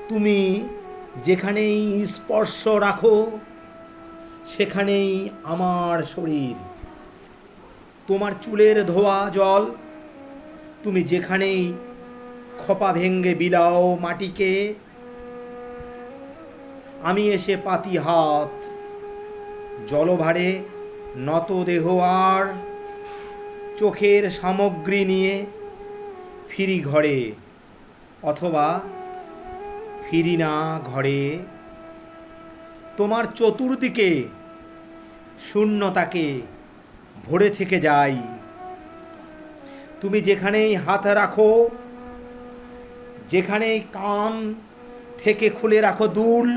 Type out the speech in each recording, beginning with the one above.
তুমি যেখানেই স্পর্শ রাখো সেখানেই আমার শরীর। তোমার চুলের ধোয়া জল তুমি যেখানেই খোপা ভেঙ্গে বিলাও মাটিকে, আমি এসে পাতি হাত জলভারে নত দেহ আর চোখের সামগ্রী নিয়ে ফিরি ঘরে, অথবা ফিরি না ঘরে। তোমার চতুর্দিকে শূন্যতাকে ভরে থেকে যাই। তুমি যেখানেই হাত রাখো, যেখানেই কান থেকে খুলে রাখো দুল,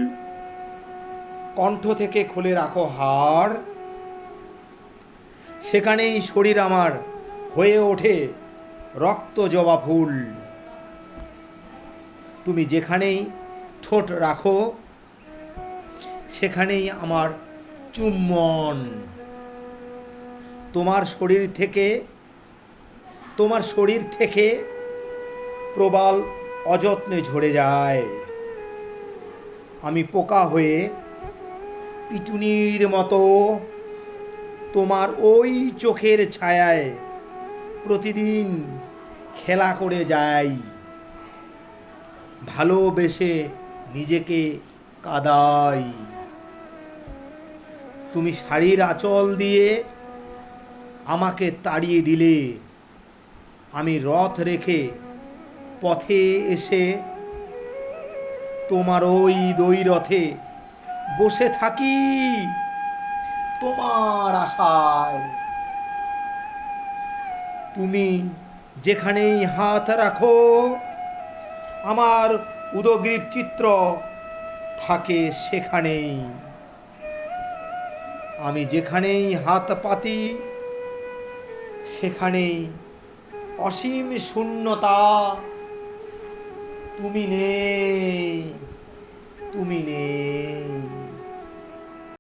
কণ্ঠ থেকে খুলে রাখো হাড়, সেখানেই শরীর আমার হয়ে ওঠে রক্ত জবা ফুল। তুমি যেখানেই ঠোঁট রাখো সেখানেই আমার চুম্বন। তোমার শরীর থেকে প্রবাল অযত্নে ঝরে যায়। আমি পোকা হয়ে পিটুনির মতো তোমার ওই চোখের ছায়ায় প্রতিদিন খেলা করে যাই, ভালোবেসে নিজেকে কাদাই। তুমি শাড়ির আঁচল দিয়ে আমাকে তাড়িয়ে দিলে, আমি রথ রেখে পথে এসে তোমার ওই দ্বৈরথে বসে থাকি তোমার আশায়। তুমি যেখানেই হাত রাখো আমার উদগ্রীব চিত্র থাকে সেখানেই। আমি যেখানেই হাত পাতি সেখানেই অসীম শূন্যতা। তুমি নেই, তুমি নেই।